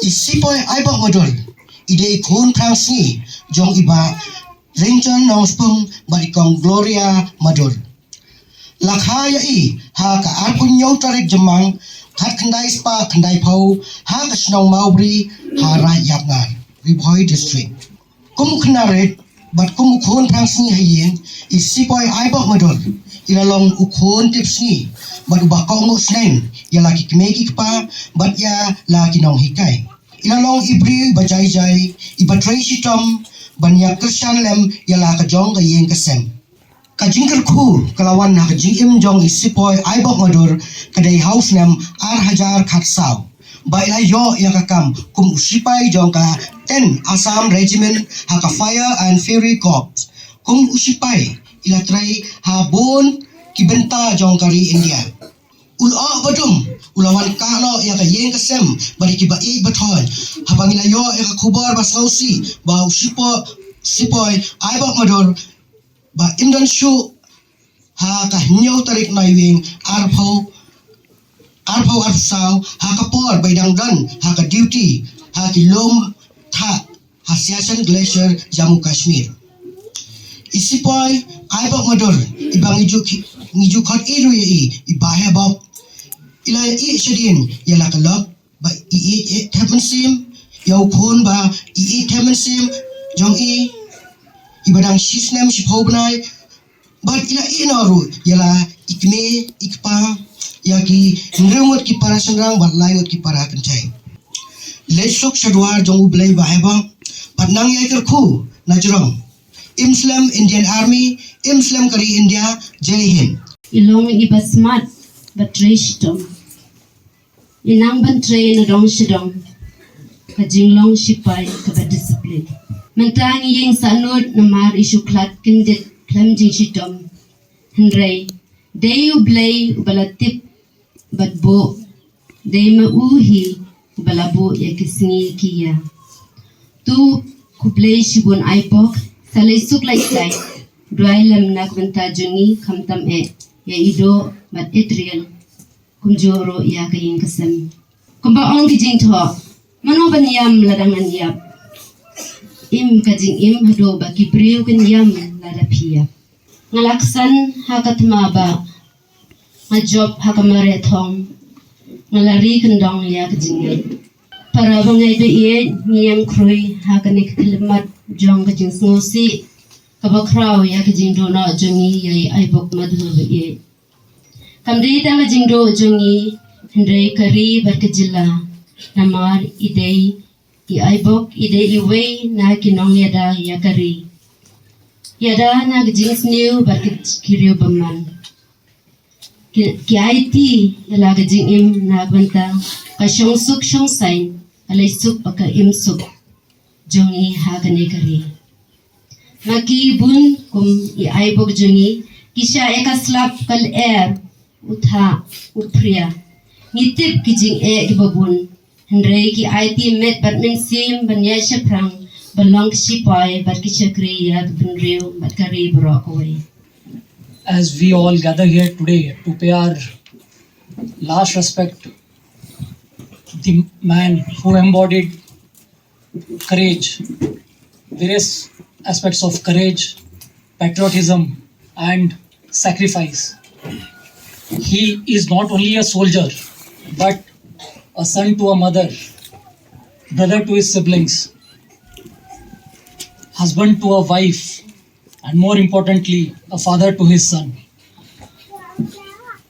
Isipoy aibok modul ide khun prangsi jong iba ringchan nong spung barikong gloria modul lakhaya i ha ka arpun nyong tarik jemang khat khandai spa khandai phau ha ka snong maubri ha ra yapngar ribhoi district kum khnaret bat kum khun prangsi hayen isipoy aibok modul ilalong ukhon tipsni bat bakong snem ya laki kmegi pa bat ya laki nong hikai ilalong ibri bajai jai ibatrai sitom banyak kersan lem yala ka jong ka yeng kasem ka jingker khu kalawan na ka jingim jong isipoy aibok madur kadai house nem ar hajar khatsau ba ila yo ya ka kam kum shipai jong ka 10 Assam regiment ha ka fire and fury corps kum shipai ila trai ha bon kibenta jong kari India ulo badum ulawan kano ya ka yeng kasem bari ki ba i bathon habang ila yo ya ka khubar basausi ba sipoy aibok mador ba indan shu ha ka nyaw tarik naiwing arpau arsau ha ka por baidang dan ha ka duty ha ki lom tha ha Siachen glacier Jammu Kashmir isipoy aibok mador ibang ngiju khot iru i ibahe bok ila i shadin yala kalok ba i themen sim yau khun ba i themen sim jong i ibadang shisnem shipho banai ba ila i naru yala ikme ikpa yaki ngrungot ki para sangrang ba layot ki para kanchai lesuk shadwar jong ublai ba heba patnang yaikar khu najrong Imslam Indian Army Imslam Kari India Jai Hind ilong iba smart batrishtom inang ban train dong shidong ka jinglong shipai ka ba discipline mentang yeng sanut namar isu klat kindet klam jing shitom hendrei deyu blay balatip batbo deyma uhi balabu ya kisni kiya tu kublay shibun aipok salay suklay say dry lam nak banta jungi khamtam e ya ido mat etriel kumjoro ya kayin kasam kumba ong kijing tho mano ban yam ladangan yap im kajing im hado ba kibriu kan yam ladapia ngalaksan hakatma ba ngajob hakamare thong ngalari kendong ya kajing para bangai do ye niyang krui hakanik kilmat jong kajing snosi kabakrao ya kajing do na jongi yai aibok madhu ye kamri tanga jingdo jongi hendrei kari barkajilla namar idei i aibok idei iwe na kinong yada ya kari yada na kajing snew barkajkiriu baman ki aiti yala kajing im na banta ka shong suk shong sain alai suk baka im suk jongi hakane kari maki bun kum i aibok jongi kisha eka slap kal air utha upriya nitip kijing e gibabun hendrei ki IT met batmen sim banya shaprang balong shipai bat ki chakri ya binreu bat kari brokaway. As we all gather here today to pay our last respect to the man who embodied courage, various aspects of courage, patriotism and sacrifice. He is not only a soldier, but a son to a mother, brother to his siblings, husband to a wife, and more importantly, a father to his son.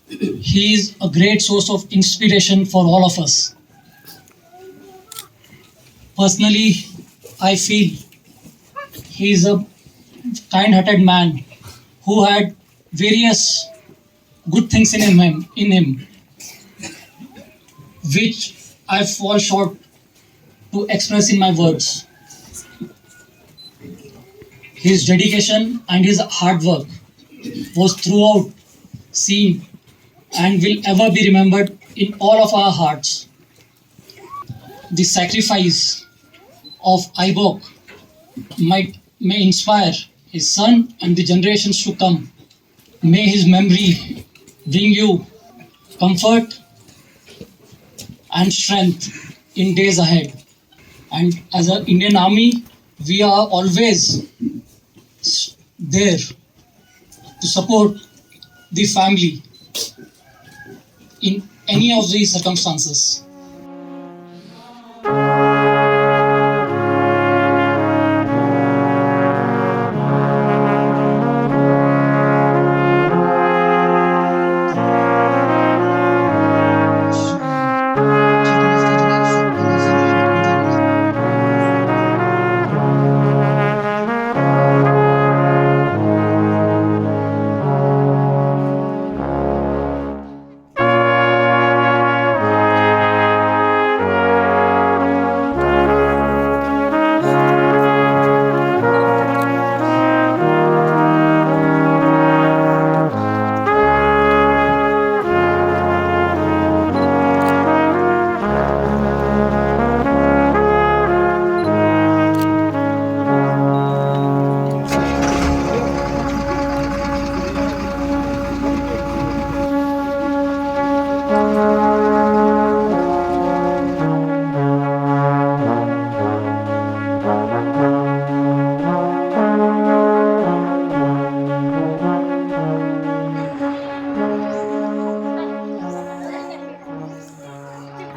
He is a great source of inspiration for all of us. Personally, I feel he is a kind-hearted man who had various good things in him, which I fall short to express in my words. His dedication and his hard work was throughout seen and will ever be remembered in all of our hearts. The sacrifice of Ibok may inspire his son and the generations to come. May his memory bring you comfort and strength in days ahead. And as an Indian Army, we are always there to support the family in any of these circumstances.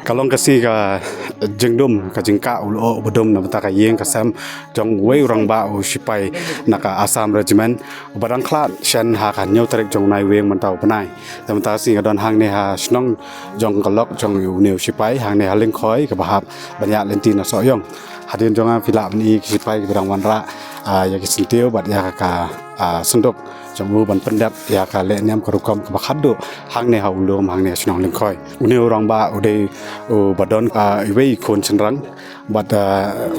Kalong kasi ka jengdum ka jengka ulo bedum na bata ka yeng kasam jong wei urang ba u shipai naka Assam regiment barang klat shan ha kan nyau tarik jong nai weng mantau panai tamta si ka don hang ne ha snong jong kalok jong u neu shipai hang ne ha ling khoi ka bahap banya lenti na so yong hadin jong phila ni shipai ka rang wan ra ya ki sintiu bat ya ka sendok jong u ban pendap ya ka le nyam ka rukom ka khatduh hang ne ha ulum hang ne snong ling khoi u neu urang ba u de u badon iwei khun chenrang bat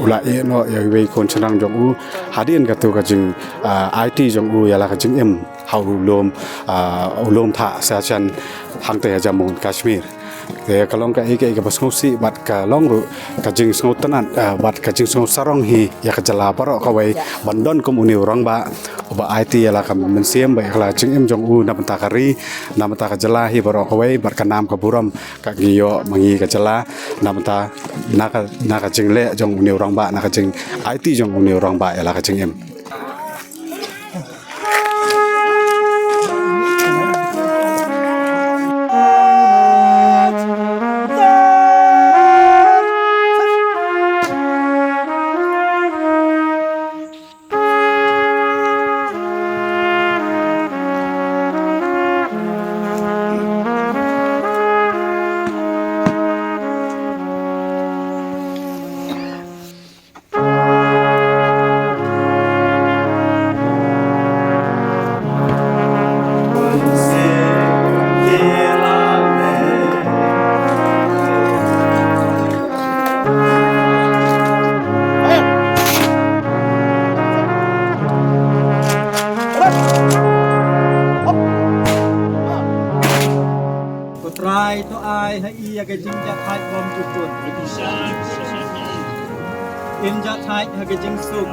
ula e no ya iwei khun chenrang jong u hadin ka tu ka jing IT jong u ya la ka jing em ha ulum tha sa chan hang te jammu Kashmir ke kalong ka ike ka basngosi bat ka longru ka jing sngotanan bat ka jing sngo sarong hi ya ka jala paro ka wei bandon kom uni urang ba IT ya la ka mensiem ba kala jing em jong u na banta kari na banta ka jala hi paro ka wei bat ka nam ka burom ka giyo mangi ka jala na banta na ka jing le jong uni urang ba na ka jing IT jong uni urang ba ya la ka jing em try to ai hai ia ke jing ja thai bom chu kun in ja thai ha ke jing suk